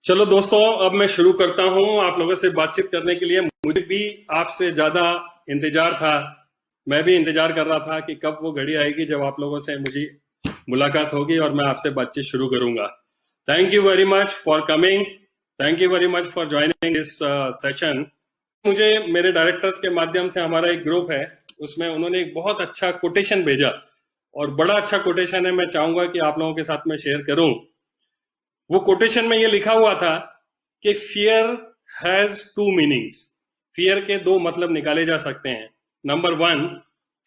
चलो दोस्तों, अब मैं शुरू करता हूं आप लोगों से बातचीत करने के लिए। मुझे भी आपसे ज्यादा इंतजार था। मैं भी इंतजार कर रहा था कि कब वो घड़ी आएगी जब आप लोगों से मुझे मुलाकात होगी और मैं आपसे बातचीत शुरू करूंगा। Thank you very much for coming. Thank you very much for joining this session. मुझे मेरे डायरेक्टर्स के माध्यम से हमारा एक ग्रुप है, उसमें उन्होंने एक बहुत अच्छा कोटेशन भेजा और बड़ा अच्छा कोटेशन है। मैं चाहूंगा कि आप लोगों के साथ में शेयर करूं। वो कोटेशन में ये लिखा हुआ था कि fear has two meanings. Fear के दो मतलब निकाले जा सकते हैं। Number 1,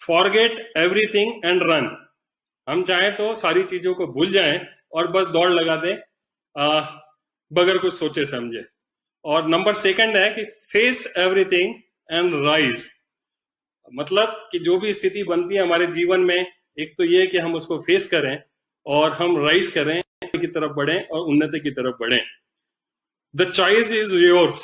forget everything and run. हम चाहें तो सारी चीजों को भूल जाएं और बस दौड़ लगा दें बगैर कुछ सोचे समझे। और नंबर 2 है कि फेस एवरीथिंग एंड राइज। मतलब कि जो भी स्थिति बनती है हमारे जीवन में, एक तो ये कि हम उसको फेस करें और हम राइज करें, की तरफ बढ़ें और उन्नति की तरफ बढ़ें। The choice is yours.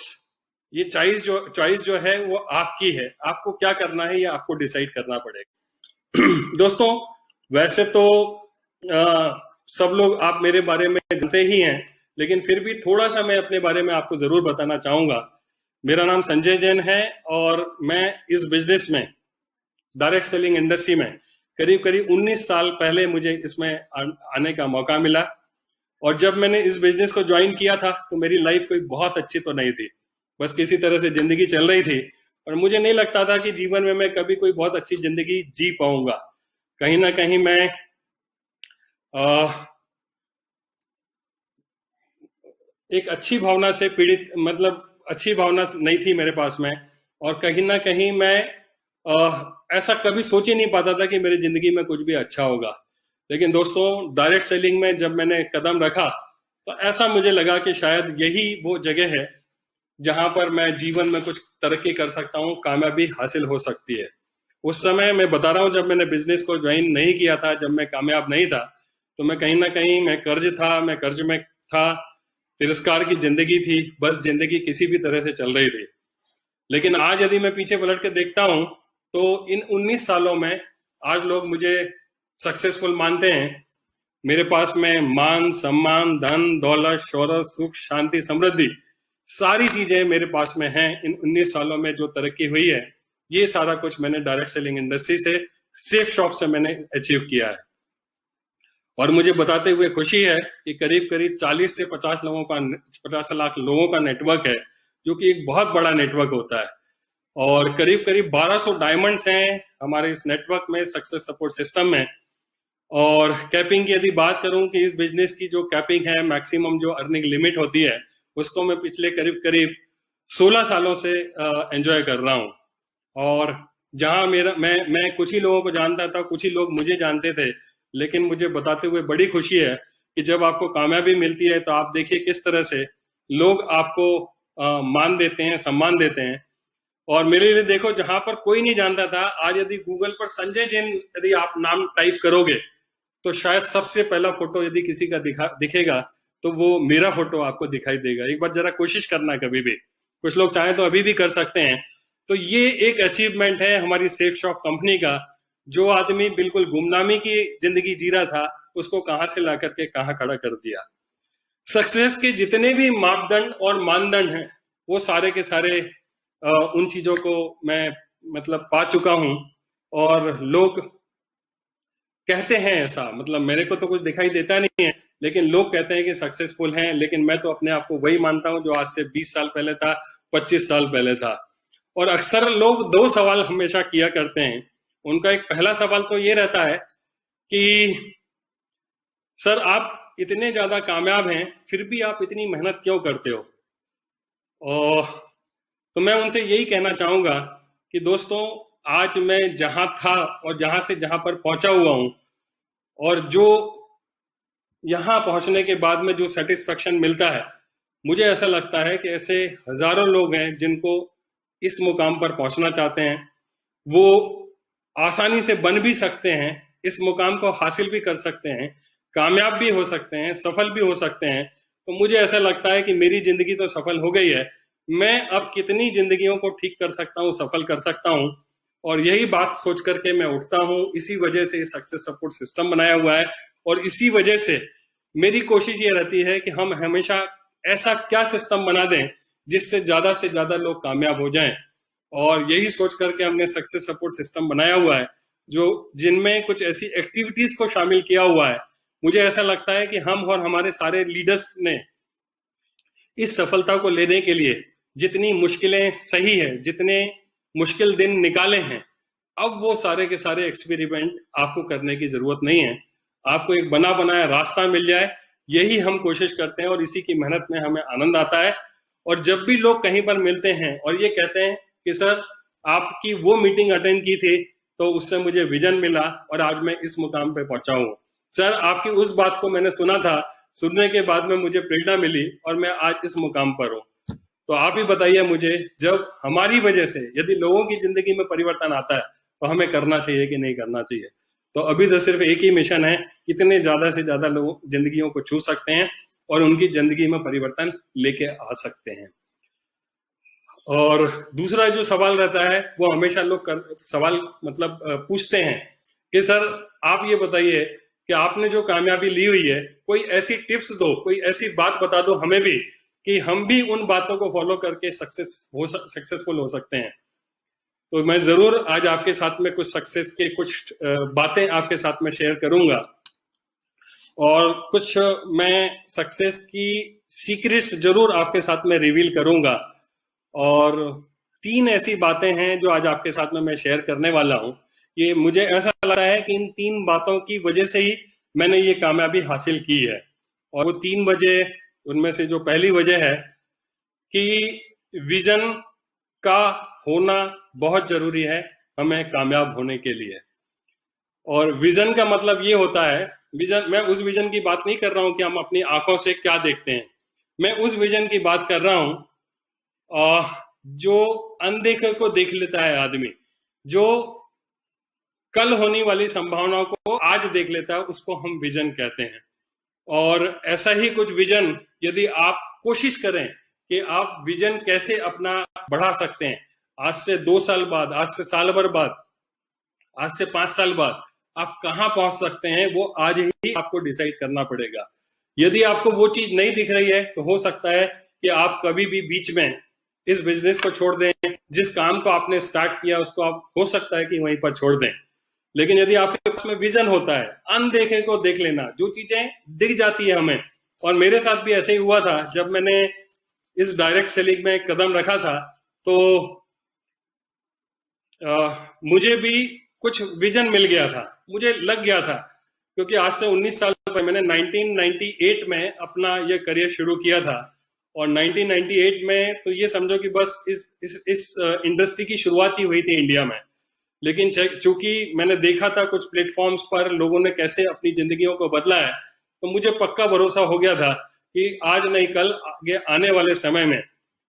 ये चॉइस जो है वो आपकी है। आपको क्या करना है ये आपको डिसाइड करना पड़ेगा। दोस्तों, वैसे तो सब लोग आप मेरे बारे में जानते ही हैं, लेकिन फिर भी थोड़ा सा मैं अपने बारे में आपको जरूर बताना चाहूंगा। मेरा नाम संजय जैन है और मैं इस बिजनेस में, डायरेक्ट सेलिंग इंडस्ट्री में करीब करीब 19 साल पहले मुझे इसमें आने का मौका मिला। और जब मैंने इस बिजनेस को ज्वाइन किया था तो मेरी लाइफ कोई बहुत अच्छी तो नहीं थी, बस किसी तरह से जिंदगी चल रही थी और मुझे नहीं लगता था कि जीवन में मैं कभी कोई बहुत अच्छी जिंदगी जी पाऊंगा। कहीं ना कहीं मैं एक अच्छी भावना से पीड़ित, मतलब अच्छी भावना नहीं थी मेरे पास में। और कहीं ना कहीं मैं ऐसा कभी सोच ही नहीं पाता था कि मेरी जिंदगी में कुछ भी अच्छा होगा। लेकिन दोस्तों, डायरेक्ट सेलिंग में जब मैंने कदम रखा तो ऐसा मुझे लगा कि शायद यही वो जगह है जहां पर मैं जीवन में कुछ तरक्की कर सकता हूं, कामयाबी हासिल हो सकती है। उस समय मैं बता रहा हूं, जब मैंने बिजनेस को ज्वाइन नहीं किया था, जब मैं कामयाब नहीं था, तो मैं कहीं ना कहीं मैं कर्ज में था, तिरस्कार की जिंदगी थी, बस जिंदगी किसी भी तरह से चल रही थी। लेकिन आज यदि मैं पीछे पलट के देखता हूं तो इन 19 सालों में आज लोग मुझे सक्सेसफुल मानते हैं। मेरे पास में मान, सम्मान, धन, दौलत, शोहरत, सुख, शांति, समृद्धि, सारी चीजें मेरे पास में हैं। इन 19 सालों में जो तरक्की हुई है, ये सारा कुछ मैंने डायरेक्ट सेलिंग इंडस्ट्री से, सेफ शॉप से मैंने अचीव किया है। और मुझे बताते हुए खुशी है कि करीब करीब 40 से 50 लाख लोगों का नेटवर्क है, जो कि एक बहुत बड़ा नेटवर्क होता है। और करीब करीब 1200 डायमंड्स हैं हमारे इस नेटवर्क में, सक्सेस सपोर्ट सिस्टम में। और कैपिंग की यदि बात करूं कि इस बिजनेस की जो कैपिंग है, मैक्सिमम जो अर्निंग लिमिट होती है, उसको मैं पिछले करीब करीब 16 सालों से एंजॉय कर रहा हूं। और जहां मैं कुछ ही लोगों को जानता था, कुछ ही लोग मुझे जानते थे, लेकिन मुझे बताते हुए बड़ी खुशी है कि जब आपको कामयाबी मिलती है तो आप देखिए किस तरह से लोग आपको मान देते हैं, सम्मान देते हैं। और मेरे लिए देखो, जहां पर कोई नहीं जानता था, आज यदि गूगल पर संजय जैन यदि आप नाम टाइप करोगे तो शायद सबसे पहला फोटो यदि किसी का दिखेगा तो वो मेरा फोटो आपको दिखाई देगा। एक बार जरा कोशिश करना, कभी भी, कुछ लोग चाहें तो अभी भी कर सकते हैं। तो ये एक अचीवमेंट है हमारी सेफ शॉप कंपनी का। जो आदमी बिल्कुल गुमनामी की जिंदगी जी रहा था, उसको कहां से ला करके कहां खड़ा कर दिया। सक्सेस के जितने भी मापदंड और मानदंड हैं, वो सारे के सारे उन चीजों को मैं मतलब पा चुका हूं। और लोग कहते हैं ऐसा, मतलब मेरे को तो कुछ दिखाई देता नहीं है, लेकिन लोग कहते हैं कि सक्सेसफुल हैं। लेकिन मैं तो अपने आप को वही मानता हूं जो आज से 20 साल पहले था, 25 साल पहले था। और अक्सर लोग 2 सवाल हमेशा किया करते हैं। उनका एक पहला सवाल तो ये रहता है कि सर, आप इतने ज्यादा कामयाब हैं, फिर भी आप इतनी मेहनत क्यों करते हो? और तो मैं उनसे यही कहना चाहूंगा कि दोस्तों, आज मैं जहां था और जहां से जहां पर पहुंचा हुआ हूं, और जो यहां पहुंचने के बाद में जो सेटिस्फेक्शन मिलता है, मुझे ऐसा लगता है कि ऐसे हजारों लोग हैं जिनको इस मुकाम पर पहुंचना चाहते हैं। वो आसानी से बन भी सकते हैं, इस मुकाम को हासिल भी कर सकते हैं, कामयाब भी हो सकते हैं, सफल भी हो सकते हैं। तो मुझे ऐसा लगता है कि मेरी जिंदगी तो सफल हो गई है, मैं अब कितनी जिंदगियों को ठीक कर सकता हूं, सफल कर सकता हूं। और यही बात सोच करके मैं उठता हूं। इसी वजह से सक्सेस सपोर्ट सिस्टम बनाया हुआ है और इसी वजह से मेरी कोशिश ये रहती है कि हम हमेशा ऐसा क्या सिस्टम बना दें जिससे से ज्यादा लोग कामयाब हो जाएं। और यही सोच करके हमने सक्सेस सपोर्ट सिस्टम बनाया हुआ है, जो जिनमें कुछ ऐसी एक्टिविटीज को शामिल किया हुआ है। मुझे ऐसा लगता है कि हम और हमारे सारे लीडर्स ने इस सफलता को लेने के लिए जितनी मुश्किलें सही है, जितने मुश्किल दिन निकाले हैं, अब वो सारे के सारे एक्सपेरिमेंट आपको करने की जरूरत नहीं है। आपको एक बना बनाया रास्ता मिल जाए, यही हम कोशिश करते हैं और इसी की मेहनत में हमें आनंद आता है। और जब भी लोग कहीं पर मिलते हैं और ये कहते हैं कि सर आपकी वो मीटिंग अटेंड की थी तो उससे मुझे विजन मिला और आज मैं इस मुकाम पे पहुंचा हूं, सर आपकी उस बात को मैंने सुना था, सुनने के बाद में मुझे प्रेरणा मिली और मैं आज इस मुकाम पर हूं। तो आप ही बताइए मुझे, जब हमारी वजह से यदि लोगों की जिंदगी में परिवर्तन आता है तो हमें करना चाहिए कि नहीं करना चाहिए। तो अभी तो सिर्फ एक ही मिशन है, कितने ज्यादा से ज्यादा लोग जिंदगियों को छू सकते हैं और उनकी जिंदगी में परिवर्तन लेके आ सकते हैं। और दूसरा जो सवाल रहता है वो हमेशा लोग सवाल मतलब पूछते हैं कि सर आप ये बताइए कि आपने जो कामयाबी ली हुई है, कोई ऐसी टिप्स दो, कोई ऐसी बात बता दो हमें भी कि हम भी उन बातों को फॉलो करके सक्सेसफुल हो सकते हैं। तो मैं जरूर आज आपके साथ में कुछ सक्सेस के कुछ बातें आपके साथ में शेयर करूंगा और कुछ मैं सक्सेस की सीक्रेट्स जरूर आपके साथ में रिवील करूंगा। और 3 ऐसी बातें हैं जो आज आपके साथ में मैं शेयर करने वाला हूं। ये मुझे ऐसा लगता है कि इन 3 बातों की वजह से ही मैंने ये कामयाबी हासिल की है। और वो 3 वजह, उनमें से जो पहली वजह है कि विजन का होना बहुत जरूरी है हमें कामयाब होने के लिए। और विजन का मतलब ये होता है, विजन, मैं उस विजन की बात नहीं कर रहा हूं कि हम अपनी आंखों से क्या देखते हैं, मैं उस विजन की बात कर रहा हूं जो अनदेखे को देख लेता है आदमी, जो कल होने वाली संभावनाओं को आज देख लेता है, उसको हम विजन कहते हैं। और ऐसा ही कुछ विजन यदि आप कोशिश करें कि आप विजन कैसे अपना बढ़ा सकते हैं, आज से 2 साल बाद, आज से साल भर बाद, आज से 5 साल बाद आप कहां पहुंच सकते हैं, वो आज ही आपको डिसाइड करना पड़ेगा। यदि आपको वो चीज नहीं दिख रही है तो हो सकता है कि आप कभी भी बीच में इस बिजनेस को छोड़ दें, जिस काम को आपने स्टार्ट किया उसको आप हो सकता है कि वहीं पर छोड़ दें। लेकिन यदि आपके पास में विजन होता है, अनदेखे को देख लेना, जो चीजें दिख जाती है हमें, और मेरे साथ भी ऐसे ही हुआ था जब मैंने इस डायरेक्ट सेलिंग में कदम रखा था, तो मुझे भी कुछ विजन मिल गया था, मुझे लग गया था, क्योंकि आज से 19 साल पहले मैंने 1998 में अपना ये करियर शुरू किया था। और 1998 में तो ये समझो कि बस इस इंडस्ट्री की शुरुआत ही हुई थी इंडिया में। लेकिन चूंकि मैंने देखा था कुछ प्लेटफॉर्म्स पर लोगों ने कैसे अपनी जिंदगियों को बदला है, तो मुझे पक्का भरोसा हो गया था कि आज नहीं कल आगे आने वाले समय में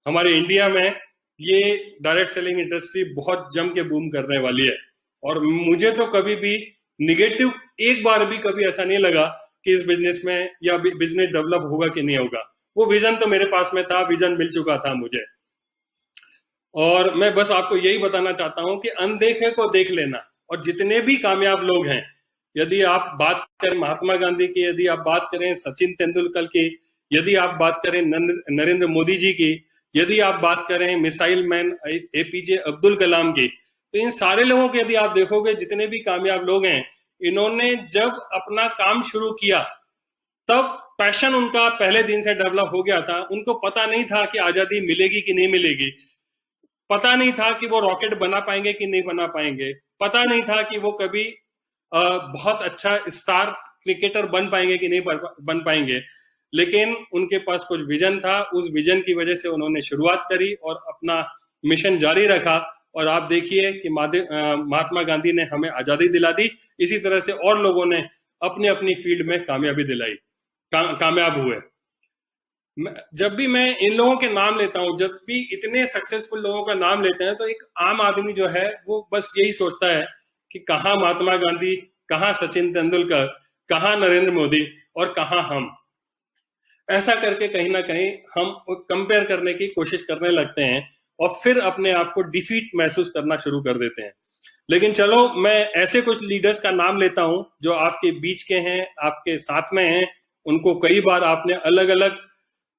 हमारे इंडिया में ये डायरेक्ट सेलिंग इंडस्ट्री बहुत जम के बूम करने वाली है। और मुझे तो कभी भी निगेटिव एक बार भी कभी ऐसा नहीं लगा कि इस बिजनेस में या बिजनेस डेवलप होगा कि नहीं होगा। वो विजन तो मेरे पास में था, विजन मिल चुका था मुझे। और मैं बस आपको यही बताना चाहता हूं कि अनदेखे को देख लेना। और जितने भी कामयाब लोग हैं, यदि आप बात करें महात्मा गांधी की, यदि आप बात करें सचिन तेंदुलकर की, यदि आप बात करें नरेंद्र मोदी जी की, यदि आप बात करें missile man APJ Abdul Kalam की, तो इन सारे लोगों के यदि आप देखोगे, जितने भी कामयाब लोग हैं, इन्होंने जब अपना काम शुरू किया तब पैशन उनका पहले दिन से डेवलप हो गया था। उनको पता नहीं था कि आजादी मिलेगी कि नहीं मिलेगी, पता नहीं था कि वो रॉकेट बना पाएंगे कि नहीं बना पाएंगे, पता नहीं था कि वो कभी बहुत अच्छा स्टार क्रिकेटर बन पाएंगे कि नहीं बन पाएंगे। लेकिन उनके पास कुछ विजन था, उस विजन की वजह से उन्होंने शुरुआत करी और अपना मिशन जारी रखा। और आप देखिए कि महात्मा गांधी ने हमें आजादी दिला दी, इसी तरह से और लोगों ने अपनी अपनी फील्ड में कामयाबी दिलाई, कामयाब हुए। जब भी मैं इन लोगों के नाम लेता हूं, जब भी इतने सक्सेसफुल लोगों का नाम लेते हैं, तो एक आम आदमी जो है वो बस यही सोचता है कि कहाँ महात्मा गांधी, कहाँ सचिन तेंदुलकर, कहाँ नरेंद्र मोदी और कहाँ हम। ऐसा करके कहीं ना कहीं हम कंपेयर करने की कोशिश करने लगते हैं और फिर अपने आप को डिफीट महसूस करना शुरू कर देते हैं। लेकिन चलो, मैं ऐसे कुछ लीडर्स का नाम लेता हूं जो आपके बीच के हैं, आपके साथ में हैं, उनको कई बार आपने अलग अलग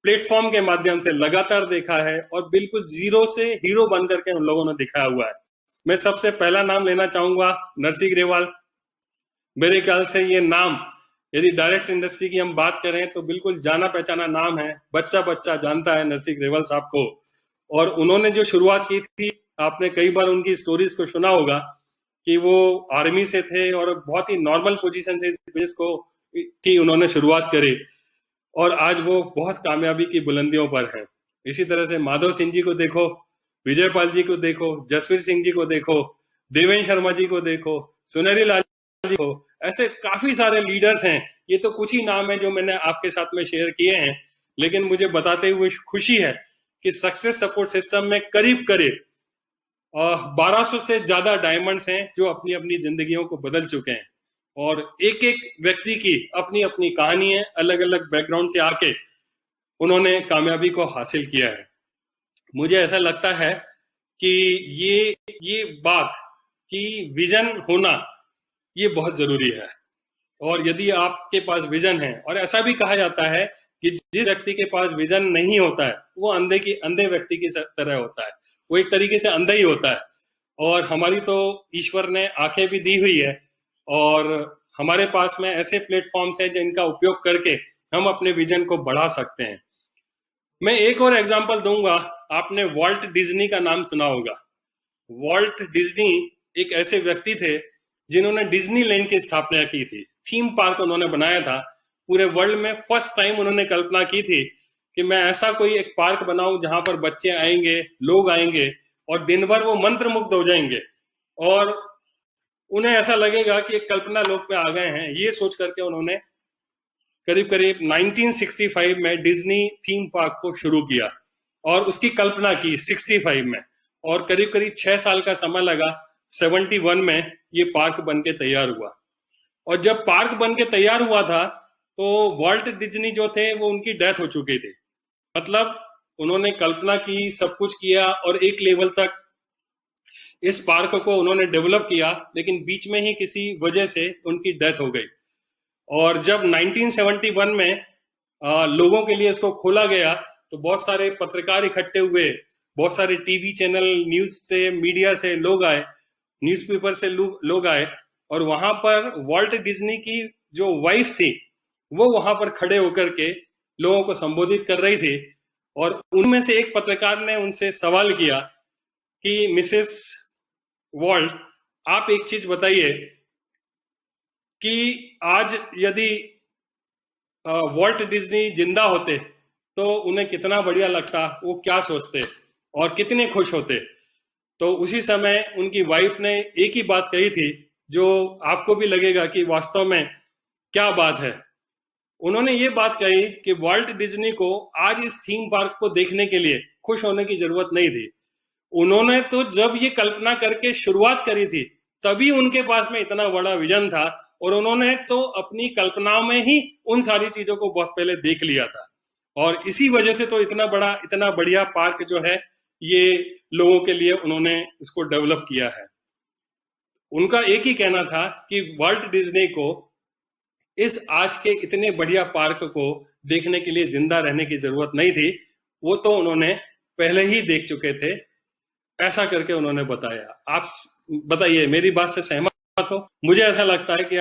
प्लेटफॉर्म के माध्यम से लगातार देखा है और बिल्कुल जीरो से हीरो बन करके उन लोगों ने दिखाया हुआ है। मैं सबसे पहला नाम लेना चाहूंगा नरसिंह ग्रेवाल। मेरे ख्याल से ये नाम, यदि डायरेक्ट इंडस्ट्री की हम बात करें तो बिल्कुल जाना पहचाना नाम है, बच्चा बच्चा जानता है नरसिंह ग्रेवाल साहब को। और उन्होंने जो शुरुआत की थी, आपने कई बार उनकी स्टोरीज को सुना होगा कि वो आर्मी से थे और बहुत ही नॉर्मल पोजीशन से इस बिजनेस को की उन्होंने शुरुआत करी और आज वो बहुत कामयाबी की बुलंदियों पर हैं। इसी तरह से माधव सिंह जी को देखो, विजयपाल जी को देखो, जसवीर सिंह जी को देखो, देवेंद्र शर्मा जी को देखो, सुनहरी लाल जी को, ऐसे काफी सारे लीडर्स हैं। ये तो कुछ ही नाम है जो मैंने आपके साथ में शेयर किए हैं, लेकिन मुझे बताते हुए खुशी है कि सक्सेस सपोर्ट सिस्टम में करीब करीब 1200 से ज्यादा डायमंड्स हैं जो अपनी अपनी जिंदगियों को बदल चुके हैं और एक एक व्यक्ति की अपनी अपनी कहानी है, अलग अलग बैकग्राउंड से आके उन्होंने कामयाबी को हासिल किया है। मुझे ऐसा लगता है कि ये बात कि विजन होना ये बहुत जरूरी है और यदि आपके पास विजन है, और ऐसा भी कहा जाता है कि जिस व्यक्ति के पास विजन नहीं होता है वो अंधे व्यक्ति की तरह होता है, वो एक तरीके से अंधा ही होता है। और हमारी तो ईश्वर ने आंखें भी दी हुई है और हमारे पास में ऐसे प्लेटफॉर्म्स हैं जिनका उपयोग करके हम अपने विजन को बढ़ा सकते हैं। मैं एक और एग्जांपल दूंगा। आपने वॉल्ट डिज्नी का नाम सुना होगा। वॉल्ट डिज्नी एक ऐसे व्यक्ति थे जिन्होंने डिज्नीलैंड की स्थापना की थी, थीम पार्क उन्होंने बनाया था। पूरे वर्ल्ड में फर्स्ट टाइम उन्होंने कल्पना की थी कि मैं ऐसा कोई एक पार्क बनाऊं जहां पर बच्चे आएंगे, लोग आएंगे और दिन भर वो मंत्रमुग्ध हो जाएंगे और उन्हें ऐसा लगेगा कि एक कल्पना लोक पे आ गए हैं। ये सोच करके उन्होंने करीब करीब 1965 में डिज्नी थीम पार्क को शुरू किया और उसकी कल्पना की 65 में, और करीब करीब 6 साल का समय लगा। 71 में ये पार्क बन के तैयार हुआ और जब पार्क बन के तैयार हुआ था तो वॉल्ट डिज्नी जो थे वो उनकी डेथ हो चुकी थी। मतलब उन्होंने कल्पना की, सब कुछ किया और एक लेवल तक इस पार्क को उन्होंने डेवलप किया, लेकिन बीच में ही किसी वजह से उनकी डेथ हो गई। और जब 1971 में लोगों के लिए इसको खोला गया तो बहुत सारे पत्रकार इकट्ठे हुए, बहुत सारे टीवी चैनल, न्यूज से, मीडिया से लोग आए, न्यूज़पेपर से लोग आए और वहां पर वॉल्ट डिज्नी की जो वाइफ थी वो वहां पर खड़े होकर के लोगों को संबोधित कर रही थी और उनमें से एक पत्रकार ने उनसे सवाल किया कि मिसेस वॉल्ट, आप एक चीज बताइए कि आज यदि वॉल्ट डिज्नी जिंदा होते तो उन्हें कितना बढ़िया लगता, वो क्या सोचते और कितने खुश होते। तो उसी समय उनकी वाइफ ने एक ही बात कही थी जो आपको भी लगेगा कि वास्तव में क्या बात है। उन्होंने ये बात कही कि वॉल्ट डिज्नी को आज इस थीम पार्क को देखने के लिए खुश होने की जरूरत नहीं थी। उन्होंने तो जब ये कल्पना करके शुरुआत करी थी तभी उनके पास में इतना बड़ा विजन था और उन्होंने तो अपनी कल्पनाओं में ही उन सारी चीजों को बहुत पहले देख लिया था और इसी वजह से तो इतना बढ़िया पार्क जो है ये लोगों के लिए उन्होंने इसको डेवलप किया है। उनका एक ही कहना था कि वॉल्ट डिज्नी को इस आज के इतने बढ़िया पार्क को देखने के लिए जिंदा रहने की जरूरत नहीं थी, वो तो उन्होंने पहले ही देख चुके थे। ऐसा करके उन्होंने बताया। आप बताइए, मेरी बात से सहमत हो? मुझे ऐसा लगता है कि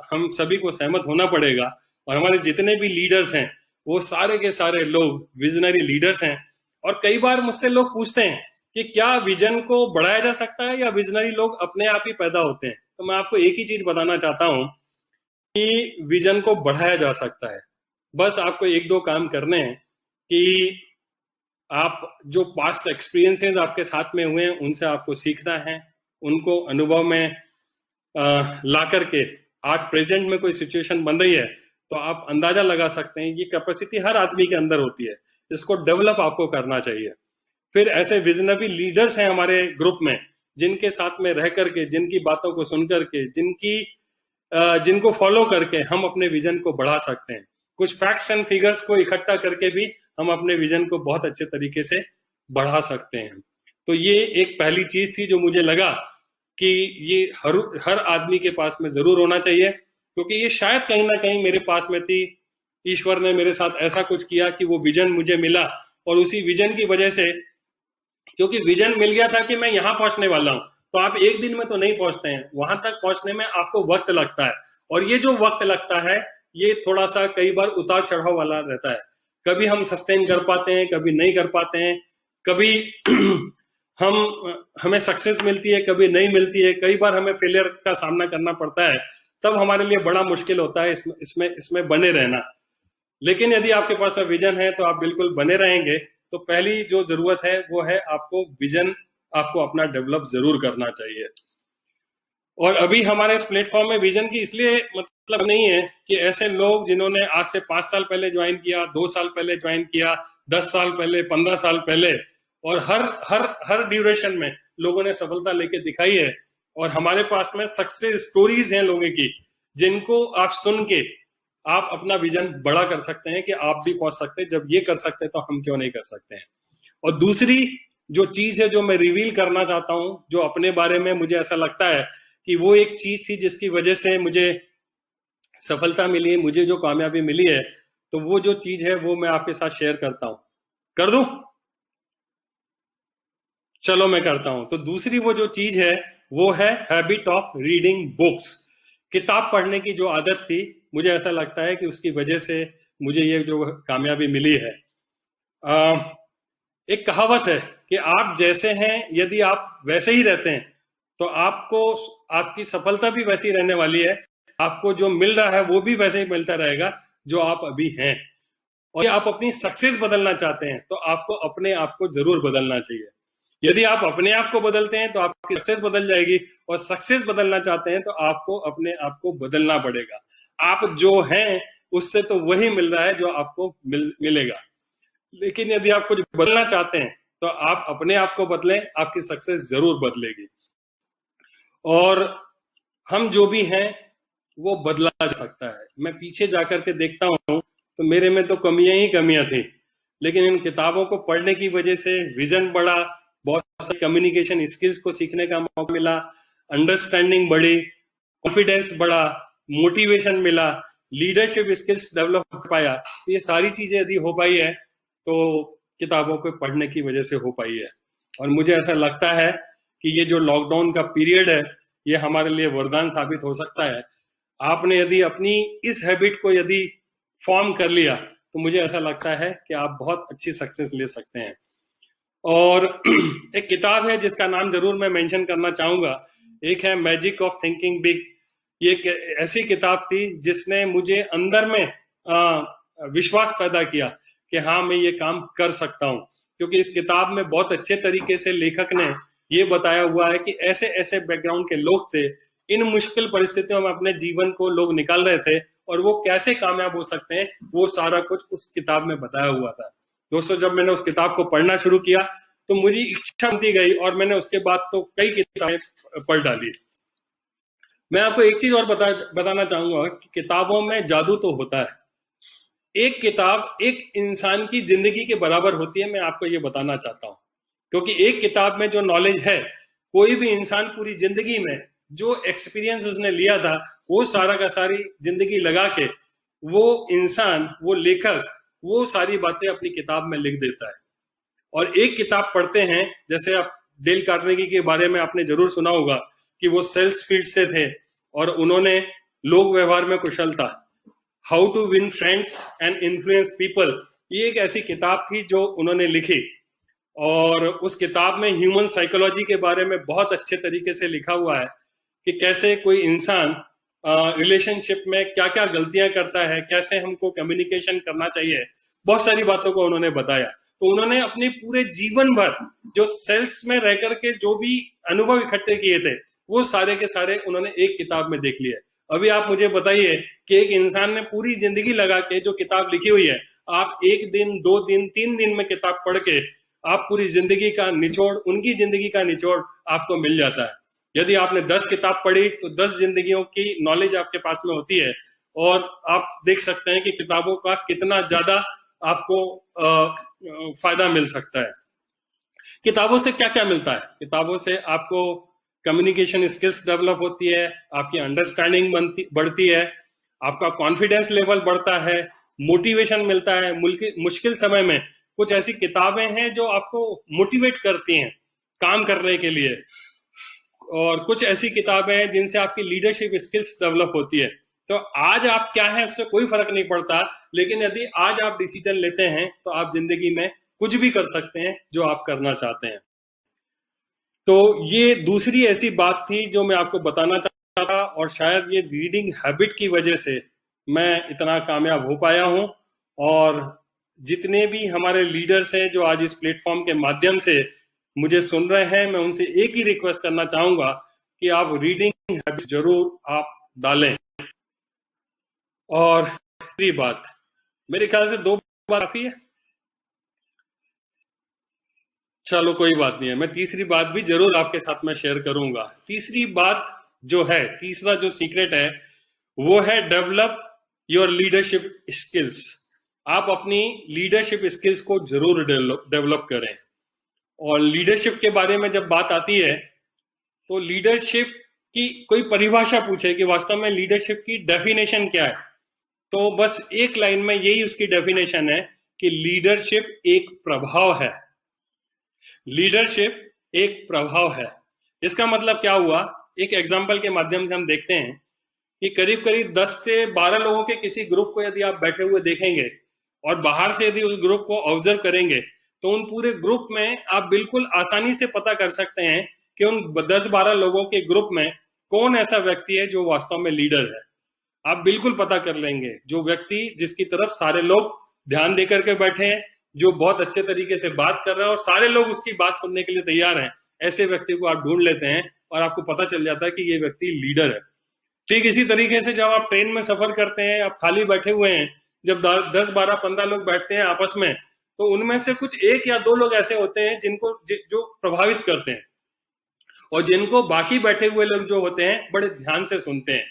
हम सभी को सहमत होना पड़ेगा और हमारे जितने भी लीडर्स हैं वो सारे के सारे लोग विजनरी लीडर्स हैं। और कई बार मुझसे लोग पूछते हैं कि क्या विजन को बढ़ाया जा सकता है या विजनरी लोग अपने आप ही पैदा होते हैं? तो मैं आपको एक ही चीज बताना चाहता हूं कि विजन को बढ़ाया जा सकता है। बस आपको एक दो काम करने हैं कि आप जो पास्ट एक्सपीरियंसेस आपके साथ में हुए हैं उनसे आपको सीखना है, उनको अनुभव में ला करके आज प्रेजेंट में कोई सिचुएशन बन रही है तो आप अंदाजा लगा सकते हैं। ये कैपेसिटी हर आदमी के अंदर होती है, इसको डेवलप आपको करना चाहिए। फिर ऐसे विजनरी लीडर्स हैं हमारे ग्रुप में जिनके साथ में रह करके, जिनकी बातों को सुन करके, जिनको फॉलो करके हम अपने विजन को बढ़ा सकते हैं। कुछ फैक्ट्स एंड फिगर्स को इकट्ठा करके भी हम अपने विजन को बहुत अच्छे तरीके से बढ़ा सकते हैं। तो ये एक पहली चीज थी जो मुझे लगा कि ये हर आदमी के पास में जरूर होना चाहिए, क्योंकि ये शायद कहीं ना कहीं मेरे पास में थी ईश्वर ने मेरे साथ ऐसा कुछ किया कि वो विजन मुझे मिला, और उसी विजन की वजह से, क्योंकि विजन मिल गया था कि मैं यहां पहुंचने वाला हूं, तो आप एक दिन में तो नहीं पहुंचते हैं, वहां तक पहुंचने में आपको वक्त लगता है। और ये जो वक्त लगता है, ये थोड़ा सा कई बार उतार चढ़ाव वाला रहता है। कभी हम सस्टेन कर पाते हैं, कभी नहीं कर पाते हैं, कभी हमें सक्सेस मिलती है, कभी नहीं मिलती है, कई बार हमें फेलियर का सामना करना पड़ता है। तब हमारे लिए बड़ा मुश्किल होता है इसमें बने रहना। लेकिन यदि आपके पास विजन है तो आप बिल्कुल बने रहेंगे। तो पहली जो जरूरत है वो है आपको विजन, आपको अपना डेवलप जरूर करना चाहिए। और अभी हमारे इस प्लेटफॉर्म में विजन की इसलिए मतलब नहीं है कि ऐसे लोग जिन्होंने आज से 5 साल पहले ज्वाइन किया, 2 साल पहले ज्वाइन किया, 10 साल पहले, 15 साल पहले, और हर हर हर ड्यूरेशन में लोगों ने सफलता लेके दिखाई है। और हमारे पास में सक्सेस स्टोरीज हैं लोगों की, जिनको आप सुन के आप अपना विजन बड़ा कर सकते हैं कि आप भी पहुंच सकते हैं। जब ये कर सकते हैं तो हम क्यों नहीं कर सकते हैं। और दूसरी जो चीज है जो मैं रिवील करना चाहता हूं, जो अपने बारे में मुझे ऐसा लगता है कि वो एक चीज थी जिसकी वजह से मुझे सफलता मिली, मुझे जो कामयाबी मिली है, तो वो जो चीज है वो मैं आपके साथ शेयर करता हूं। कर दूं? चलो मैं करता हूं। तो दूसरी वो जो चीज है वो है हैबिट ऑफ रीडिंग बुक्स। किताब पढ़ने की जो आदत थी, मुझे ऐसा लगता है कि उसकी वजह से मुझे ये जो कामयाबी मिली है। एक कहावत है कि आप जैसे हैं यदि आप वैसे ही रहते हैं तो आपको आपकी सफलता भी वैसी रहने वाली है, आपको जो मिल रहा है वो भी वैसे ही मिलता रहेगा जो आप अभी हैं। और आप अपनी सक्सेस बदलना चाहते हैं तो आपको अपने आप को जरूर बदलना चाहिए। यदि आप अपने आप को बदलते हैं तो आपकी सक्सेस बदल जाएगी, और सक्सेस बदलना चाहते हैं तो आपको अपने आप को बदलना पड़ेगा। आप जो हैं उससे तो वही मिल रहा है जो आपको मिलेगा। लेकिन यदि आप कुछ बदलना चाहते हैं तो आप अपने आप को बदलें, आपकी सक्सेस जरूर बदलेगी। और हम जो भी हैं वो बदला जा सकता है। मैं पीछे जाकर के देखता हूं तो मेरे में तो कमियां ही कमियां थी, लेकिन इन किताबों को पढ़ने की वजह से विजन बढ़ा, बहुत सारे कम्युनिकेशन स्किल्स को सीखने का मौका मिला, अंडरस्टैंडिंग बढ़ी, कॉन्फिडेंस बढ़ा, मोटिवेशन मिला, लीडरशिप स्किल्स डेवलप कर पाया। तो ये सारी चीजें यदि हो पाई है तो किताबों को पढ़ने की वजह से हो पाई है। और मुझे ऐसा लगता है कि ये जो लॉकडाउन का पीरियड है ये हमारे लिए वरदान साबित हो सकता है। आपने यदि अपनी इस हैबिट को यदि फॉर्म कर लिया तो मुझे ऐसा लगता है कि आप बहुत अच्छी सक्सेस ले सकते हैं। और एक किताब है जिसका नाम जरूर मैं मेंशन करना चाहूंगा, एक है मैजिक ऑफ थिंकिंग बिग। ये एक ऐसी किताब थी जिसने मुझे अंदर में विश्वास पैदा किया कि हाँ मैं ये काम कर सकता हूँ। क्योंकि इस किताब में बहुत अच्छे तरीके से लेखक ने ये बताया हुआ है कि ऐसे ऐसे बैकग्राउंड के लोग थे, इन मुश्किल परिस्थितियों में अपने जीवन को लोग निकाल रहे थे, और वो कैसे कामयाब हो सकते हैं, वो सारा कुछ उस किताब में बताया हुआ था। दोस्तों, जब मैंने उस किताब को पढ़ना शुरू किया तो मुझे इच्छा बनती गई, और मैंने उसके बाद तो कई किताबें पढ़ डाली। मैं आपको एक चीज और बताना चाहूंगा कि किताबों में जादू तो होता है। एक किताब एक इंसान की जिंदगी के बराबर होती है, मैं आपको ये बताना चाहता हूं। क्योंकि एक किताब में जो नॉलेज है, कोई भी इंसान पूरी जिंदगी में जो एक्सपीरियंस उसने लिया था वो सारा का सारी जिंदगी लगा के वो इंसान, वो लेखक, वो सारी बातें अपनी किताब में लिख देता है। और एक किताब पढ़ते हैं, जैसे आप डेल कार्नेगी के बारे में आपने जरूर सुना होगा कि वो सेल्स फील्ड से थे और उन्होंने लोग व्यवहार में कुशलता, how to win friends and influence people, ये एक ऐसी किताब थी जो उन्होंने लिखी। और उस किताब में ह्यूमन साइकोलॉजी के बारे में बहुत अच्छे तरीके से लिखा हुआ है कि कैसे कोई इंसान रिलेशनशिप में क्या क्या गलतियां करता है, कैसे हमको कम्युनिकेशन करना चाहिए, बहुत सारी बातों को उन्होंने बताया। तो उन्होंने अपने पूरे जीवन भर जो सेल्स में रह करके जो भी अनुभव इकट्ठे किए थे वो सारे के सारे उन्होंने एक किताब में देख लिए। अभी आप मुझे बताइए कि एक इंसान ने पूरी जिंदगी लगा के जो किताब लिखी हुई है, आप 1 दिन, 2 दिन, 3 दिन में किताब पढ़ के आप पूरी जिंदगी का निचोड़, उनकी जिंदगी का निचोड़ आपको मिल जाता है। यदि आपने 10 किताब पढ़ी तो 10 जिंदगियों की नॉलेज आपके पास में होती है। और आप देख सकते हैं कि किताबों का कितना ज्यादा आपको फायदा मिल सकता है। किताबों से क्या क्या मिलता है? किताबों से आपको कम्युनिकेशन स्किल्स डेवलप होती है, आपकी अंडरस्टैंडिंग बढ़ती है, आपका कॉन्फिडेंस लेवल बढ़ता है, मोटिवेशन मिलता है। मुश्किल समय में कुछ ऐसी किताबें हैं जो आपको मोटिवेट करती हैं काम करने के लिए, और कुछ ऐसी किताबें हैं जिनसे आपकी लीडरशिप स्किल्स डेवलप होती है। तो आज आप क्या हैं उससे कोई फर्क नहीं पड़ता, लेकिन यदि आज आप डिसीजन लेते हैं तो आप जिंदगी में कुछ भी कर सकते हैं जो आप करना चाहते हैं। तो ये दूसरी ऐसी बात थी जो मैं आपको बताना चाहता था, और शायद ये रीडिंग हैबिट की वजह से मैं इतना कामयाब हो पाया हूं। और जितने भी हमारे लीडर्स हैं जो आज इस प्लेटफॉर्म के माध्यम से मुझे सुन रहे हैं, मैं उनसे एक ही रिक्वेस्ट करना चाहूंगा कि आप रीडिंग हैबिट जरूर आप डालें। और तीसरी बात, मेरे ख्याल से 2 बार काफी है, चलो कोई बात नहीं है, मैं तीसरी बात भी जरूर आपके साथ में शेयर करूंगा। तीसरी बात जो है, तीसरा जो सीक्रेट है वो है डेवलप योर लीडरशिप स्किल्स। आप अपनी लीडरशिप स्किल्स को जरूर डेवलप करें। और लीडरशिप के बारे में जब बात आती है तो लीडरशिप की कोई परिभाषा पूछे कि वास्तव में लीडरशिप की डेफिनेशन क्या है, तो बस एक लाइन में यही उसकी डेफिनेशन है कि लीडरशिप एक प्रभाव है। लीडरशिप एक प्रभाव है। इसका मतलब क्या हुआ, एक एग्जांपल के माध्यम से हम देखते हैं कि करीब करीब 10 से 12 लोगों के किसी ग्रुप को यदि आप बैठे हुए देखेंगे और बाहर से यदि उस ग्रुप को ऑब्जर्व करेंगे, तो उन पूरे ग्रुप में आप बिल्कुल आसानी से पता कर सकते हैं कि उन 10-12 लोगों के ग्रुप में कौन ऐसा व्यक्ति है जो वास्तव में लीडर है। आप बिल्कुल पता कर लेंगे। जो व्यक्ति जिसकी तरफ सारे लोग ध्यान देकर के बैठे हैं, जो बहुत अच्छे तरीके से बात कर रहा है और सारे लोग उसकी बात सुनने के लिए तैयार हैं, ऐसे व्यक्ति को आप ढूंढ लेते हैं और आपको पता चल जाता है कि ये व्यक्ति लीडर है। ठीक इसी तरीके से जब आप ट्रेन में सफर करते हैं, आप खाली बैठे हुए हैं, जब 10, 12, 15 लोग बैठते हैं आपस में, तो उनमें से कुछ 1 या 2 लोग ऐसे होते हैं जिनको जो प्रभावित करते हैं, और जिनको बाकी बैठे हुए लोग जो होते हैं बड़े ध्यान से सुनते हैं।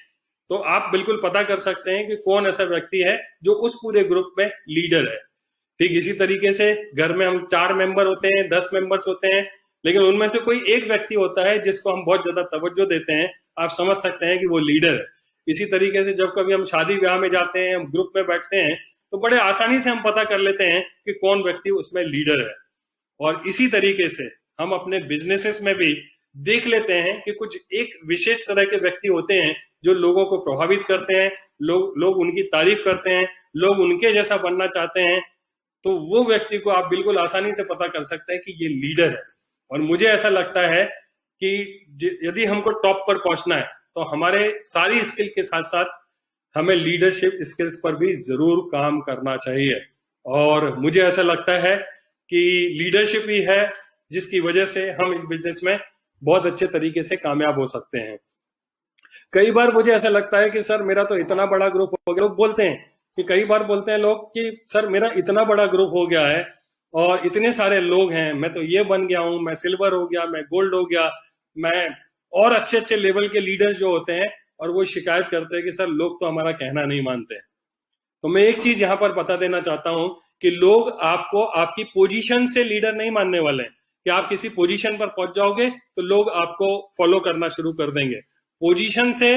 तो आप बिल्कुल पता कर सकते हैं कि कौन ऐसा व्यक्ति है जो उस पूरे ग्रुप में लीडर है। ठीक इसी तरीके से घर में हम 4 मेंबर होते हैं, 10 मेंबर्स होते हैं, लेकिन उनमें से कोई एक व्यक्ति होता है जिसको हम बहुत ज्यादा तवज्जो देते हैं, आप समझ सकते हैं कि वो लीडर है। इसी तरीके से जब कभी हम शादी ब्याह में जाते हैं, हम ग्रुप में बैठते हैं, तो बड़े आसानी से हम पता कर लेते हैं कि कौन व्यक्ति उसमें लीडर है। और इसी तरीके से हम अपने बिजनेसेस में भी देख लेते हैं कि कुछ एक विशेष तरह के व्यक्ति होते हैं जो लोगों को प्रभावित करते हैं, लोग उनकी तारीफ करते हैं, लोग उनके जैसा बनना चाहते हैं। तो वो व्यक्ति को आप बिल्कुल आसानी से पता कर सकते हैं कि ये लीडर है। और मुझे ऐसा लगता है कि यदि हमको टॉप पर पहुंचना है तो हमारे सारी स्किल के साथ साथ हमें लीडरशिप स्किल्स पर भी जरूर काम करना चाहिए। और मुझे ऐसा लगता है कि लीडरशिप ही है जिसकी वजह से हम इस बिजनेस में बहुत अच्छे तरीके से कामयाब हो सकते हैं। कई बार मुझे ऐसा लगता है कि सर मेरा तो इतना बड़ा ग्रुप हो गया, लोग बोलते हैं कि कई बार बोलते हैं लोग कि सर मेरा इतना बड़ा ग्रुप हो गया है और इतने सारे लोग हैं, मैं तो ये बन गया हूं, मैं सिल्वर हो गया, मैं गोल्ड हो गया, मैं और अच्छे अच्छे लेवल के लीडर्स जो होते हैं, और वो शिकायत करते हैं कि सर लोग तो हमारा कहना नहीं मानते। तो मैं एक चीज यहाँ पर बता देना चाहता हूं कि लोग आपको आपकी पोजीशन से लीडर नहीं मानने वाले हैं। कि आप किसी पोजीशन पर पहुंच जाओगे तो लोग आपको फॉलो करना शुरू कर देंगे। पोजीशन से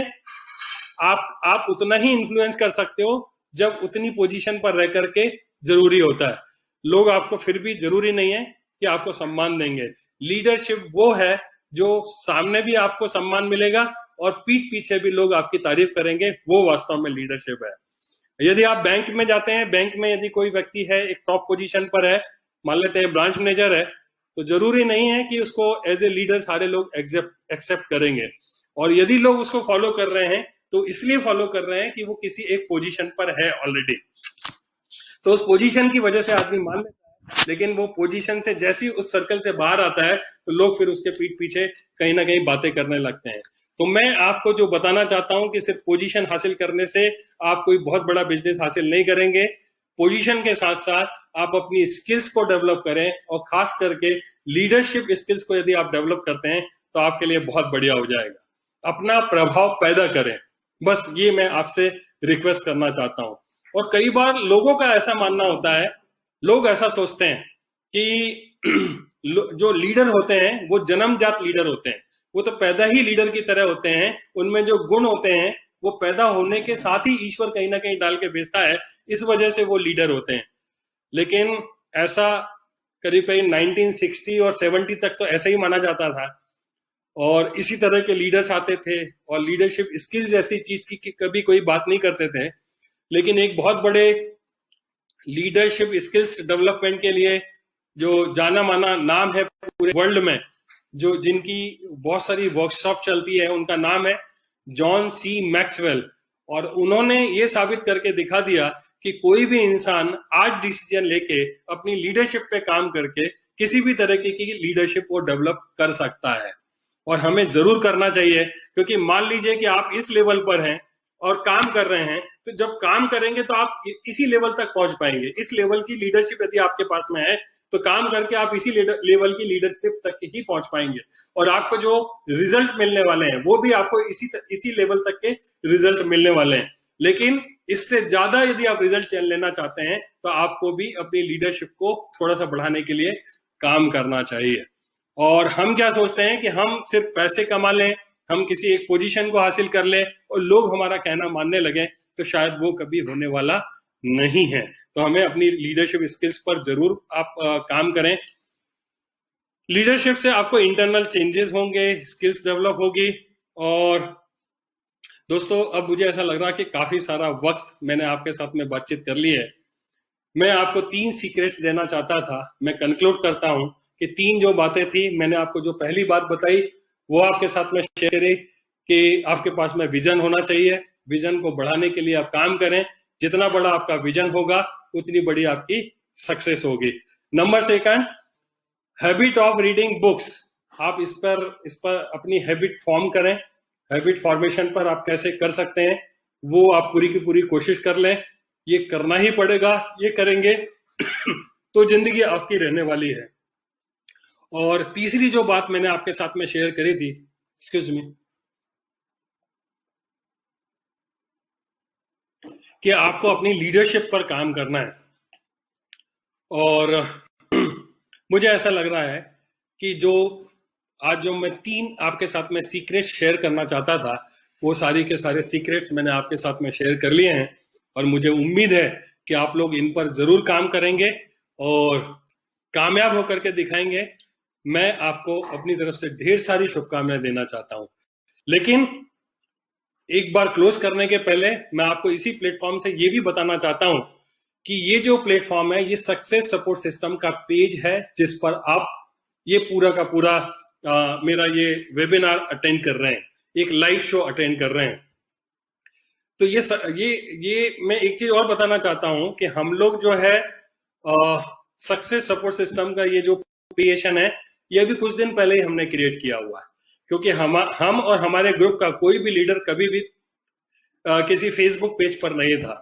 आप उतना ही इन्फ्लुएंस कर सकते हो जब उतनी पोजीशन पर रह करके जरूरी होता है। लोग आपको फिर भी जरूरी नहीं है कि आपको सम्मान देंगे। लीडरशिप वो है जो सामने भी आपको सम्मान मिलेगा और पीठ पीछे भी लोग आपकी तारीफ करेंगे, वो वास्तव में लीडरशिप है। यदि आप बैंक में जाते हैं, बैंक में यदि कोई व्यक्ति है एक टॉप पोजीशन पर है, मान लेते हैं ब्रांच मैनेजर है, तो जरूरी नहीं है कि उसको एज ए लीडर सारे लोग एक्सेप्ट करेंगे। और यदि लोग उसको फॉलो कर रहे हैं तो इसलिए फॉलो कर रहे हैं कि वो किसी एक पोजीशन पर है ऑलरेडी। तो उस पोजीशन की वजह से आदमी मान लेता है, लेकिन वो पोजीशन से जैसे ही उस सर्कल से बाहर आता है तो लोग फिर उसके पीठ पीछे कहीं ना कहीं बातें करने लगते हैं। तो मैं आपको जो बताना चाहता हूं कि सिर्फ पोजीशन हासिल करने से आप कोई बहुत बड़ा बिजनेस हासिल नहीं करेंगे। पोजीशन के साथ साथ आप अपनी स्किल्स को डेवलप करें, और खास करके लीडरशिप स्किल्स को यदि आप डेवलप करते हैं तो आपके लिए बहुत बढ़िया हो जाएगा। अपना प्रभाव पैदा करें, बस ये मैं आपसे रिक्वेस्ट करना चाहता हूं। और कई बार लोगों का ऐसा मानना होता है, लोग ऐसा सोचते हैं कि जो लीडर होते हैं वो जन्मजात लीडर होते हैं, वो तो पैदा ही लीडर की तरह होते हैं, उनमें जो गुण होते हैं वो पैदा होने के साथ ही ईश्वर कहीं ना कहीं डाल के भेजता है, इस वजह से वो लीडर होते हैं। लेकिन ऐसा करीब करीब 1960 और 70 तक तो ऐसा ही माना जाता था, और इसी तरह के लीडर्स आते थे और लीडरशिप स्किल्स जैसी चीज की कभी कोई बात नहीं करते थे। लेकिन एक बहुत बड़े लीडरशिप स्किल्स डेवलपमेंट के लिए जो जाना माना नाम है पूरे वर्ल्ड में, जो जिनकी बहुत सारी वर्कशॉप चलती है, उनका नाम है जॉन सी मैक्सवेल। और उन्होंने ये साबित करके दिखा दिया कि कोई भी इंसान आज डिसीजन लेके अपनी लीडरशिप पे काम करके किसी भी तरह की लीडरशिप को डेवलप कर सकता है, और हमें जरूर करना चाहिए। क्योंकि मान लीजिए कि आप इस लेवल पर हैं और काम कर रहे हैं, तो जब काम करेंगे तो आप इसी लेवल तक पहुंच पाएंगे। इस लेवल की लीडरशिप यदि आपके पास में है तो काम करके आप इसी लेवल की लीडरशिप तक ही पहुंच पाएंगे, और आपको जो रिजल्ट मिलने वाले हैं वो भी आपको इसी लेवल तक के रिजल्ट मिलने वाले हैं। लेकिन इससे ज्यादा यदि आप रिजल्ट लेना चाहते हैं तो आपको भी अपनी लीडरशिप को थोड़ा सा बढ़ाने के लिए काम करना चाहिए। और हम क्या सोचते हैं कि हम सिर्फ पैसे कमा लें, हम किसी एक पोजीशन को हासिल कर लें और लोग हमारा कहना मानने लगे, तो शायद वो कभी होने वाला नहीं है। तो हमें अपनी लीडरशिप स्किल्स पर जरूर आप काम करें। लीडरशिप से आपको इंटरनल चेंजेस होंगे, स्किल्स डेवलप होगी। और दोस्तों, अब मुझे ऐसा लग रहा है कि काफी सारा वक्त मैंने आपके साथ में बातचीत कर ली है। मैं आपको 3 सीक्रेट्स देना चाहता था। मैं कंक्लूड करता हूं कि 3 जो बातें थी, मैंने आपको जो पहली बात बताई वो आपके साथ में शेयर करी कि आपके पास में विजन होना चाहिए। विजन को बढ़ाने के लिए आप काम करें। जितना बड़ा आपका विजन होगा उतनी बड़ी आपकी सक्सेस होगी। Number 2, habit of reading books. आप इस पर अपनी हैबिट फॉर्म करें। हैबिट फॉर्मेशन पर आप कैसे कर सकते हैं वो आप पूरी की पूरी कोशिश कर लें। ये करना ही पड़ेगा, ये करेंगे तो जिंदगी आपकी रहने वाली है। और तीसरी जो बात मैंने आपके साथ में शेयर करी थी, एक्सक्यूज मी, कि आपको अपनी लीडरशिप पर काम करना है। और मुझे ऐसा लग रहा है कि आज जो मैं 3 आपके साथ में सीक्रेट्स शेयर करना चाहता था, वो सारी के सारे सीक्रेट्स मैंने आपके साथ में शेयर कर लिए हैं। और मुझे उम्मीद है कि आप लोग इन पर जरूर काम करेंगे और कामयाब होकर के दिखाएंगे। मैं आपको अपनी तरफ से ढेर सारी शुभकामनाएं देना चाहता हूं। लेकिन एक बार क्लोज करने के पहले मैं आपको इसी प्लेटफॉर्म से ये भी बताना चाहता हूं कि ये जो प्लेटफॉर्म है, ये सक्सेस सपोर्ट सिस्टम का पेज है, जिस पर आप ये पूरा का पूरा मेरा ये वेबिनार अटेंड कर रहे हैं, एक लाइव शो अटेंड कर रहे हैं। तो ये मैं एक चीज और बताना चाहता हूं कि हम लोग जो है सक्सेस सपोर्ट सिस्टम का ये जो क्रिएशन है, ये अभी कुछ दिन पहले ही हमने क्रिएट किया हुआ है। क्योंकि हम और हमारे ग्रुप का कोई भी लीडर कभी भी किसी फेसबुक पेज पर नहीं था,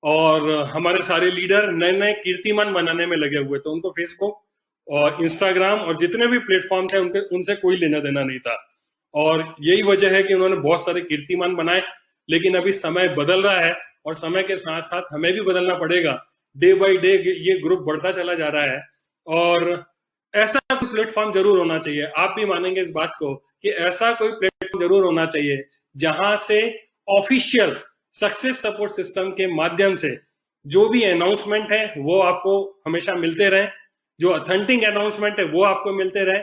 और हमारे सारे लीडर नए नए कीर्तिमान बनाने में लगे हुए थे। उनको फेसबुक और इंस्टाग्राम और जितने भी प्लेटफॉर्म्स हैं उनसे कोई लेना देना नहीं था, और यही वजह है कि उन्होंने बहुत सारे कीर्तिमान बनाए। लेकिन अभी समय बदल रहा है और समय के साथ साथ हमें भी बदलना पड़ेगा। डे बाय डे ये ग्रुप बढ़ता चला जा रहा है, और ऐसा कोई प्लेटफॉर्म जरूर होना चाहिए। आप भी मानेंगे इस बात को कि ऐसा कोई प्लेटफॉर्म जरूर होना चाहिए जहां से ऑफिशियल सक्सेस सपोर्ट सिस्टम के माध्यम से जो भी अनाउंसमेंट है वो आपको हमेशा मिलते रहे, जो ऑथेंटिक अनाउंसमेंट है वो आपको मिलते रहे,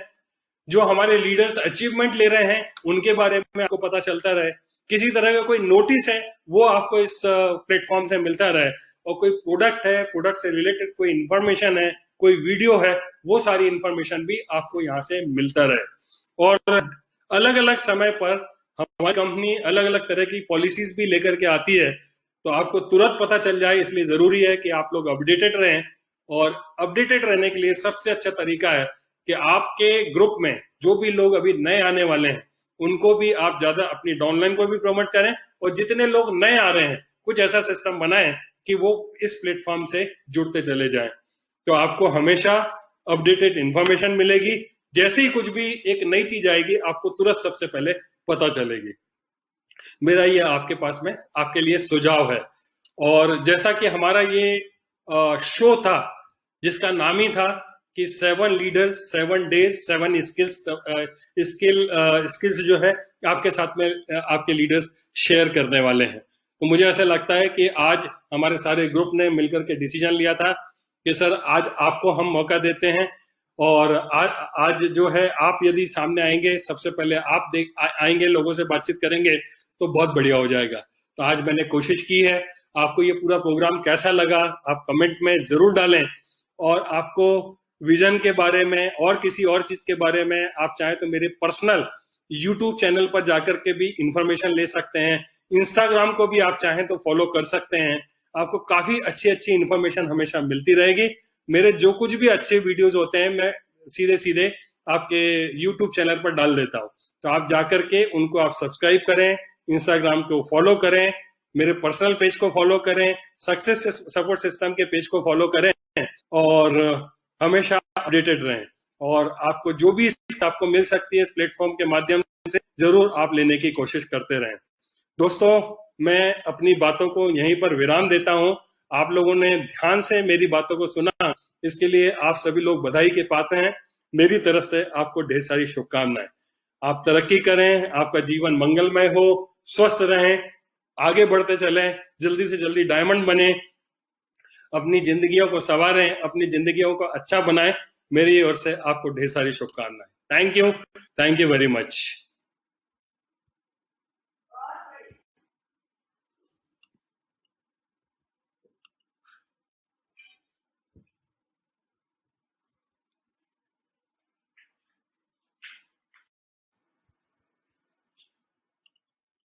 जो हमारे लीडर्स अचीवमेंट ले रहे हैं उनके बारे में आपको पता चलता रहे, किसी तरह का कोई नोटिस है वो आपको इस प्लेटफॉर्म से मिलता रहे, और कोई प्रोडक्ट है, प्रोडक्ट से रिलेटेड कोई इंफॉर्मेशन है, कोई वीडियो है, वो सारी इंफॉर्मेशन भी आपको यहाँ से मिलता रहे। और अलग अलग समय पर हमारी कंपनी अलग अलग तरह की पॉलिसीज भी लेकर के आती है, तो आपको तुरंत पता चल जाए। इसलिए जरूरी है कि आप लोग अपडेटेड रहें, और अपडेटेड रहने के लिए सबसे अच्छा तरीका है कि आपके ग्रुप में जो भी लोग अभी नए आने वाले हैं उनको भी आप ज्यादा अपनी डाउनलाइन को भी प्रमोट करें, और जितने लोग नए आ रहे हैं कुछ ऐसा सिस्टम बनाएं कि वो इस प्लेटफॉर्म से जुड़ते चले जाएं। तो आपको हमेशा अपडेटेड इंफॉर्मेशन मिलेगी। जैसे ही कुछ भी एक नई चीज आएगी आपको तुरंत सबसे पहले पता चलेगी। मेरा ये आपके पास में आपके लिए सुझाव है। और जैसा कि हमारा ये शो था जिसका नाम ही था कि 7 लीडर्स 7 डेज 7 स्किल्स जो है आपके साथ में आपके लीडर्स शेयर करने वाले हैं। तो मुझे ऐसा लगता है कि आज हमारे सारे ग्रुप ने मिलकर के डिसीजन लिया था कि सर आज आपको हम मौका देते हैं, और आज जो है आप यदि सामने आएंगे, सबसे पहले आप आएंगे, लोगों से बातचीत करेंगे, तो बहुत बढ़िया हो जाएगा। तो आज मैंने कोशिश की है। आपको ये पूरा प्रोग्राम कैसा लगा आप कमेंट में जरूर डालें, और आपको विजन के बारे में और किसी और चीज के बारे में आप चाहें तो मेरे पर्सनल यूट्यूब चैनल पर जाकर के भी इंफॉर्मेशन ले सकते हैं। इंस्टाग्राम को भी आप चाहें तो फॉलो कर सकते हैं। आपको काफी अच्छी अच्छी इंफॉर्मेशन हमेशा मिलती रहेगी। मेरे जो कुछ भी अच्छे वीडियोस होते हैं मैं सीधे सीधे आपके यूट्यूब चैनल पर डाल देता हूँ। तो आप जाकर के उनको आप सब्सक्राइब करें, इंस्टाग्राम को फॉलो करें, मेरे पर्सनल पेज को फॉलो करें, सक्सेस सपोर्ट सिस्टम के पेज को फॉलो करें, और हमेशा अपडेटेड रहें। और आपको जो भी आपको मिल सकती है इस प्लेटफॉर्म के माध्यम से जरूर आप लेने की कोशिश करते रहें। दोस्तों, मैं अपनी बातों को यहीं पर विराम देता हूं। आप लोगों ने ध्यान से मेरी बातों को सुना, इसके लिए आप सभी लोग बधाई के पात्र हैं। मेरी तरफ से आपको ढेर सारी शुभकामनाएं। आप तरक्की करें, आपका जीवन मंगलमय हो, स्वस्थ रहें, आगे बढ़ते चलें, जल्दी से जल्दी डायमंड बने, अपनी जिंदगियों को संवारें, अपनी जिंदगियों को अच्छा बनाएं। मेरी ओर से आपको ढेर सारी शुभकामनाएं। Thank you very much.